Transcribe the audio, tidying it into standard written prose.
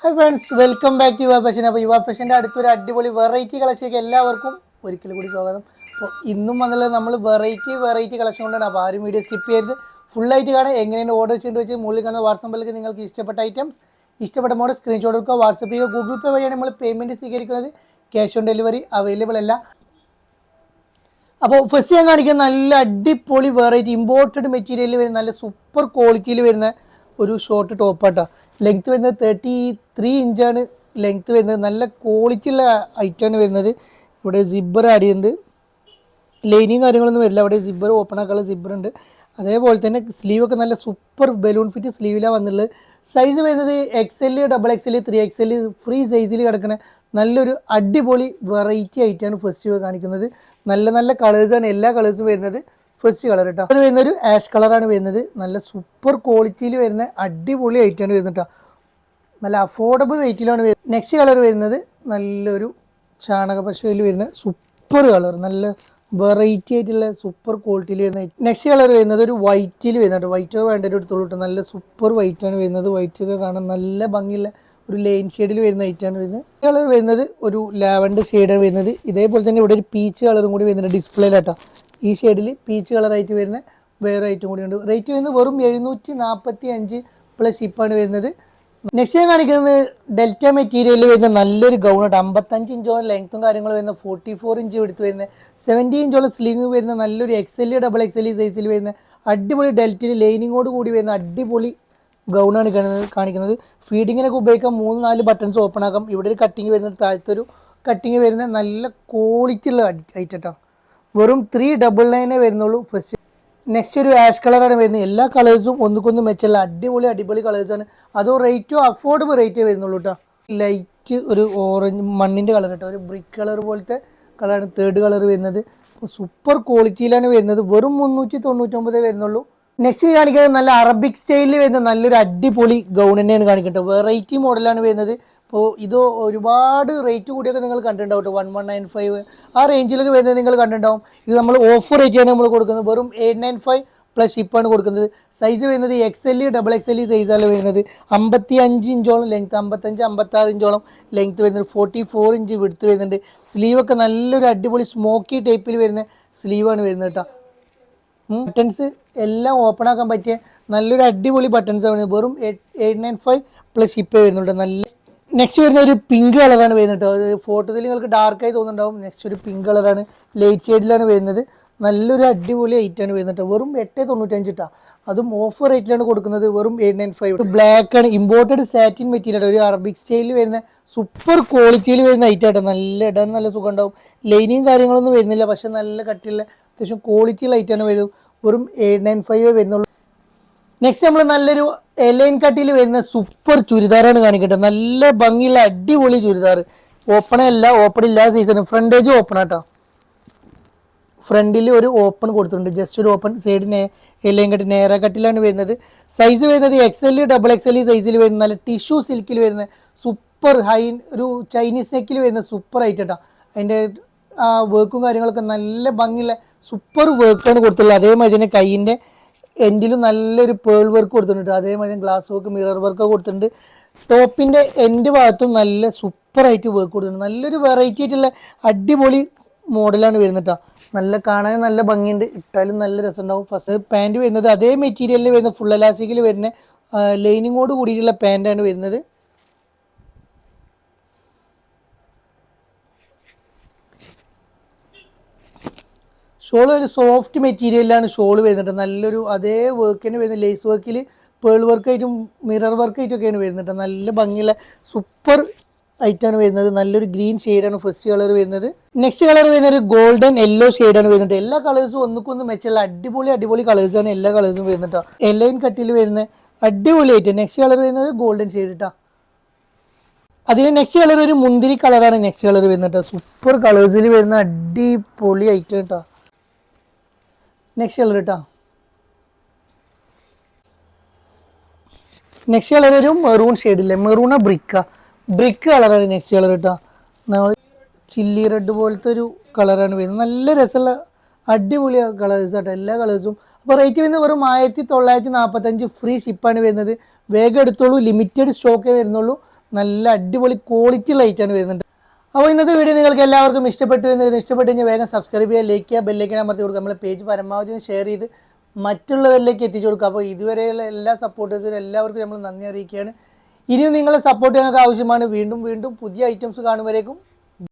Hi friends, welcome back to Yuva fashion. അപ്പോൾ യുവ ഫാഷൻ്റെ അടുത്തൊരു അടിപൊളി വെറൈറ്റി കളക്ഷനിലേക്ക് എല്ലാവർക്കും ഒരിക്കലും കൂടി സ്വാഗതം. അപ്പോൾ ഇന്നും വന്നുള്ളത് നമ്മൾ വെറൈറ്റി കളക്ഷൻ കൊണ്ടാണ്. അപ്പോൾ ആരും വീഡിയോ സ്കിപ്പ് ചെയ്ത് ഫുള്ളായിട്ട് കാണാൻ എങ്ങനെയാണ് ഓർഡർ ചെയ്യേണ്ടി വെച്ചാൽ മുകളിൽ കാണുന്ന വാട്സാപ്പിലേക്ക് നിങ്ങൾക്ക് ഇഷ്ടപ്പെട്ട ഐറ്റംസ് ഇഷ്ടപ്പെട്ട മോഡൽ സ്ക്രീൻഷോട്ട് എടുക്കുക, വാട്സപ്പ് ചെയ്യുക. ഗൂഗിൾ പേ വഴിയാണ് നമ്മൾ പേയ്മെൻറ്റ് സ്വീകരിക്കുന്നത്. ക്യാഷ് ഓൺ ഡെലിവറി അവൈലബിൾ അല്ല. അപ്പോൾ ഫസ്റ്റ് ഞാൻ കാണിക്കുന്ന നല്ല അടിപൊളി വെറൈറ്റി ഇമ്പോർട്ടഡ് മെറ്റീരിയലിൽ വരുന്ന നല്ല സൂപ്പർ ക്വാളിറ്റിയിൽ വരുന്ന ഒരു ഷോർട്ട് ടോപ്പാട്ടോ. ലെങ്ത്ത് വരുന്നത് 33 ഇഞ്ചാണ് ലെങ്ത്ത് വരുന്നത്. നല്ല ക്വാളിറ്റി ഉള്ള ഐറ്റമാണ് വരുന്നത്. ഇവിടെ സിബ്ബർ ആഡ് ചെയ്യുന്നുണ്ട്, ലൈനിങ് കാര്യങ്ങളൊന്നും വരില്ല. അവിടെ സിബ്ബർ ഓപ്പൺ ആക്കാനുള്ള സിബ്ബർ ഉണ്ട്. അതേപോലെ തന്നെ സ്ലീവൊക്കെ നല്ല സൂപ്പർ ബലൂൺ ഫിറ്റ് സ്ലീവിലാണ് വന്നുള്ളത്. സൈസ് വരുന്നത് XL, XXL, 3XL ഫ്രീ സൈസിൽ കിടക്കുന്ന നല്ലൊരു അടിപൊളി വെറൈറ്റി ആയിട്ടാണ് ഫസ്റ്റ് കാണിക്കുന്നത്. നല്ല നല്ല കളേഴ്സാണ്, എല്ലാ കളേഴ്സും വരുന്നത്. ഫസ്റ്റ് കളർ കേട്ടോ, അത് വരുന്നൊരു ആഷ് കളറാണ് വരുന്നത്. നല്ല സൂപ്പർ ക്വാളിറ്റിയിൽ വരുന്ന അടിപൊളി ആയിട്ടാണ് വരുന്നത് കേട്ടോ. നല്ല അഫോർഡബിൾ റേറ്റിലാണ് വരുന്നത്. നെക്സ്റ്റ് കളർ വരുന്നത് നല്ലൊരു ചാണക പശയിൽ വരുന്ന സൂപ്പർ കളർ, നല്ല വെറൈറ്റി ആയിട്ടുള്ള സൂപ്പർ ക്വാളിറ്റിയിൽ വരുന്ന. നെക്സ്റ്റ് കളർ വരുന്നത് ഒരു വൈറ്റിൽ വരുന്നുണ്ട്. വൈറ്റ് വേണ്ടൊരു എടുത്തോളൂ കേട്ടോ. നല്ല സൂപ്പർ വൈറ്റാണ് വരുന്നത്. വൈറ്റ് ഒക്കെ കാണാൻ നല്ല ഭംഗിയുള്ള ഒരു ലൈൻ ഷെയ്ഡിൽ വരുന്ന ഐറ്റാണ് വരുന്നത്. കളർ വരുന്നത് ഒരു ലാവൻഡർ ഷെയ്ഡാണ് വരുന്നത്. ഇതേപോലെ തന്നെ ഇവിടെ ഒരു പീച്ച് കളറും കൂടി വരുന്നുണ്ട് ഡിസ്പ്ലേയിലാട്ടോ. ഈ ഷെയ്ഡിൽ പീച്ച് കളറായിട്ട് വരുന്ന വേറെ ഐറ്റം കൂടി ഉണ്ട്. റേറ്റ് വരുന്നത് വെറും 745 പ്ലസ് ഷിപ്പാണ് വരുന്നത്. നെക്സ്റ്റ് ഞാൻ കാണിക്കുന്നത് ഡെൽറ്റ മെറ്റീരിയലിൽ വരുന്ന നല്ലൊരു ഗൗണായിട്ട് 55 ഇഞ്ചോളം ലെങ്ത്തും കാര്യങ്ങളും വരുന്ന 44 ഇഞ്ച് എടുത്ത് വരുന്ന 70 ഇഞ്ചോളം സ്ലിങ് വരുന്ന നല്ലൊരു XL, XXL സൈസിൽ വരുന്ന അടിപൊളി ഡെൽറ്റയിൽ ലൈനിങ്ങോട് കൂടി വരുന്ന അടിപൊളി ഗൗണാണ് കാണിക്കുന്നത്. ഫീഡിങ്ങിനൊക്കെ ഉപയോഗിക്കാം. 3-4 ബട്ടൺസ് ഓപ്പൺ ആക്കാം. ഇവിടെ ഒരു കട്ടിങ് വരുന്നത്, താഴത്തൊരു കട്ടിങ് വരുന്ന നല്ല ക്വാളിറ്റി ഉള്ള ഐറ്റം. വെറും 399 വരുന്നുള്ളൂ ഫസ്റ്റ്. നെക്സ്റ്റ് ഒരു ആഷ് കളറാണ് വരുന്നത്. എല്ലാ കളേഴ്സും ഒന്നുകൊന്നും മെച്ചമുള്ള അടിപൊളി കളേഴ്സാണ്. അതോ റേറ്റും അഫോർഡബിൾ റേറ്റേ വരുന്നുള്ളൂ കേട്ടോ. ലൈറ്റ് ഒരു ഓറഞ്ച് മണ്ണിൻ്റെ കളർ കേട്ടോ, ഒരു ബ്രിക്ക് കളർ പോലത്തെ കളറാണ് തേർഡ് കളർ വരുന്നത്. സൂപ്പർ ക്വാളിറ്റിയിലാണ് വരുന്നത്. വെറും 399 വരുന്നുള്ളൂ. നെക്സ്റ്റ് കാണിക്കുന്നത് നല്ല അറബിക് സ്റ്റൈലിൽ വരുന്ന നല്ലൊരു അടിപൊളി ഗൗൺ തന്നെയാണ് കാണിക്കുന്നത്. വെറൈറ്റി മോഡലാണ് വരുന്നത്. അപ്പോൾ ഇത് ഒരുപാട് റേറ്റ് കൂടിയൊക്കെ നിങ്ങൾ കണ്ടിട്ടുണ്ടാവും കേട്ടോ. 1195 ആ റേഞ്ചിലൊക്കെ വരുന്നത് നിങ്ങൾ കണ്ടിട്ടുണ്ടാവും. ഇത് നമ്മൾ ഓഫർ റേറ്റാണ് നമ്മൾ കൊടുക്കുന്നത്. വെറും 895 പ്ലസ് ഷിപ്പാണ് കൊടുക്കുന്നത്. സൈസ് വരുന്നത് XL, XXL സൈസാണ് വരുന്നത്. 55 ഇഞ്ചോളം ലെങ്ത്ത്, 55-56 ഇഞ്ചോളം ലെങ്ത്ത് വരുന്നത്. 44 ഇഞ്ച് വിടുത്ത് വരുന്നുണ്ട്. സ്ലീവൊക്കെ നല്ലൊരു അടിപൊളി സ്മോക്കി ടൈപ്പിൽ വരുന്ന സ്ലീവാണ് വരുന്നത് കേട്ടോ. ബട്ടൺസ് എല്ലാം ഓപ്പൺ ആക്കാൻ പറ്റിയ നല്ലൊരു അടിപൊളി ബട്ടൺസ് ആണ്. വെറും 895 പ്ലസ് ഷിപ്പ് വരുന്നുണ്ട്. നല്ല നെക്സ്റ്റ് വരുന്ന ഒരു പിങ്ക് കളറാണ് വരുന്നത് കേട്ടോ. ഒരു ഫോട്ടോയിൽ നിങ്ങൾക്ക് ഡാർക്കായി തോന്നുന്നുണ്ടാവും. നെക്സ്റ്റ് ഒരു പിങ്ക് കളറാണ്, ലൈറ്റ് ഷെയ്ഡിലാണ് വരുന്നത്. നല്ലൊരു അടിപൊളി ഐറ്റാണ് വരുന്നത് കേട്ടോ. വെറും 895 കേട്ടോ. അതും ഓഫർ റേറ്റിലാണ് കൊടുക്കുന്നത്. വെറും 895. ബ്ലാക്ക് ആണ്, ഇമ്പോർട്ടഡ് സാറ്റിൻ മെറ്റീരിയൽ, ഒരു അറബിക് സ്റ്റൈലിൽ വരുന്ന സൂപ്പർ ക്വാളിറ്റിയിൽ വരുന്ന ഐറ്റാട്ടോ. നല്ല ഇടാൻ നല്ല സുഖം ഉണ്ടാവും. ലൈനിങ് കാര്യങ്ങളൊന്നും വരുന്നില്ല, പക്ഷെ നല്ല കട്ടിയുള്ള അത്യാവശ്യം ക്വാളിറ്റിയുള്ള ഐറ്റാണ് വരുന്നത്. വെറും 895 വരുന്നുള്ളൂ. നെക്സ്റ്റ് നമ്മൾ നല്ലൊരു എലൈൻ കട്ടിൽ വരുന്ന സൂപ്പർ ചുരിദാറാണ് കാണിക്കട്ടെ. നല്ല ഭംഗിയുള്ള അടിപൊളി ചുരിദാർ. ഓപ്പൺ ഇല്ലാത്ത സീസൺ. ഫ്രണ്ടേജ് ഓപ്പൺ ആട്ടോ. ഫ്രണ്ടിൽ ഒരു ഓപ്പൺ കൊടുത്തിട്ടുണ്ട്, ജസ്റ്റ് ഒരു ഓപ്പൺ. സൈഡിന് എലൈൻ കട്ടി നേര കട്ടിലാണ് വരുന്നത്. സൈസ് വരുന്നത് XL, XXL സൈസിൽ വരുന്ന നല്ല ടിഷ്യൂ സിൽക്കിൽ വരുന്ന സൂപ്പർ ഹൈ ഒരു ചൈനീസ് നെക്കിൽ വരുന്ന സൂപ്പർ ഐറ്റാ. അതിൻ്റെ ആ വർക്കും കാര്യങ്ങളൊക്കെ നല്ല ഭംഗിയുള്ള സൂപ്പർ വർക്കാണ് കൊടുത്തുള്ളത്. അതേമാതിരി തന്നെ കൈയിൻ്റെ എൻഡിലും നല്ലൊരു പേൾ വർക്ക് കൊടുത്തിട്ടുണ്ട്. അതേമാതിരി ഗ്ലാസ് വർക്ക്, മിറർ വർക്ക് കൊടുത്തിട്ടുണ്ട്. ടോപ്പിൻ്റെ എൻഡ് ഭാഗത്തും നല്ല സൂപ്പറായിട്ട് വർക്ക് കൊടുത്തിട്ടുണ്ട്. നല്ലൊരു വെറൈറ്റി ആയിട്ടുള്ള അടിപൊളി മോഡലാണ് വരുന്നത് കേട്ടോ. നല്ല കാണാൻ നല്ല ഭംഗിയുണ്ട്, ഇട്ടാലും നല്ല രസമുണ്ടാവും. ഫസ്റ്റ് പാൻറ് വരുന്നത് അതേ മെറ്റീരിയലിൽ വരുന്ന ഫുൾ എലാസ്റ്റിക്കിൽ വരുന്ന ലൈനിങ്ങോട് കൂടിയിട്ടുള്ള പാൻറ്റാണ് വരുന്നത്. ഷോൾ ഒരു സോഫ്റ്റ് മെറ്റീരിയലിലാണ് ഷോൾ വരുന്നത്. നല്ലൊരു അതേ വർക്കിന് വരുന്ന ലേസ് വർക്കിൽ പേൾ വർക്കായിട്ടും മിറർ വർക്കായിട്ടൊക്കെയാണ് വരുന്നത്. നല്ല ഭംഗിയുള്ള സൂപ്പർ ഐറ്റാണ് വരുന്നത്. നല്ലൊരു ഗ്രീൻ ഷെയ്ഡാണ് ഫസ്റ്റ് കളർ വരുന്നത്. നെക്സ്റ്റ് കളർ വരുന്നത് ഒരു ഗോൾഡൻ യെല്ലോ ഷെയ്ഡാണ് വരുന്നത്. എല്ലാ കളേഴ്സും ഒന്നുകൊന്ന് മെച്ചുള്ള അടിപൊളി കളേഴ്സാണ് എല്ലാ കളേഴ്സും വരുന്നത് കേട്ടോ. എലൈൻ കട്ടിൽ വരുന്ന അടിപൊളി ഐറ്റം. നെക്സ്റ്റ് കളർ വരുന്നത് ഗോൾഡൻ ഷെയ്ഡ് കേട്ടോ. അതിന് നെക്സ്റ്റ് കളർ ഒരു മുന്തിരി കളറാണ് നെക്സ്റ്റ് കളർ വരുന്നത് കേട്ടോ. സൂപ്പർ കളേഴ്സിൽ വരുന്ന അടിപൊളി ഐറ്റം കേട്ടോ. നെക്സ്റ്റ് കളർ കേട്ടോ. നെക്സ്റ്റ് കളർ ഒരു മെറൂൺ ഷെയ്ഡില്ലേ, മെറൂണ ബ്രിക്ക് കളറാണ് നെക്സ്റ്റ് കളർ കേട്ടോ. ചില്ലി റെഡ് പോലത്തെ ഒരു കളറാണ് വരുന്നത്. നല്ല രസമുള്ള അടിപൊളി കളേഴ്സ് കേട്ടോ, എല്ലാ കളേഴ്സും. അപ്പോൾ റേറ്റ് വരുന്നത് വെറും 1945 ഫ്രീ ഷിപ്പാണ് വരുന്നത്. വേഗം എടുത്തോളൂ, ലിമിറ്റഡ് സ്റ്റോക്കേ വരുന്നുള്ളൂ. നല്ല അടിപൊളി ക്വാളിറ്റി ലൈറ്റാണ് വരുന്നുണ്ട്. അപ്പോൾ ഇന്നത്തെ വീഡിയോ നിങ്ങൾക്ക് എല്ലാവർക്കും ഇഷ്ടപ്പെട്ടു എന്ന് ഇഷ്ടപ്പെട്ട് കഴിഞ്ഞാൽ വേഗം സബ്സ്ക്രൈബ് ചെയ്യുക, ലൈക്ക് ചെയ്യുക, ബെല്ലേക്ക് അമർത്തി കൊടുക്കുക. നമ്മളെ പേജ് പരമാവധി ഷെയർ ചെയ്ത് മറ്റുള്ളവരിലേക്ക് എത്തിച്ചു കൊടുക്കുക. അപ്പോൾ ഇതുവരെയുള്ള എല്ലാ സപ്പോർട്ടേഴ്സിനും എല്ലാവർക്കും നമ്മൾ നന്ദി അറിയിക്കുകയാണ്. ഇനിയും നിങ്ങളുടെ സപ്പോർട്ട് ഞങ്ങൾക്ക് ആവശ്യമാണ്. വീണ്ടും വീണ്ടും പുതിയ ഐറ്റംസ് കാണുമ്പോഴേക്കും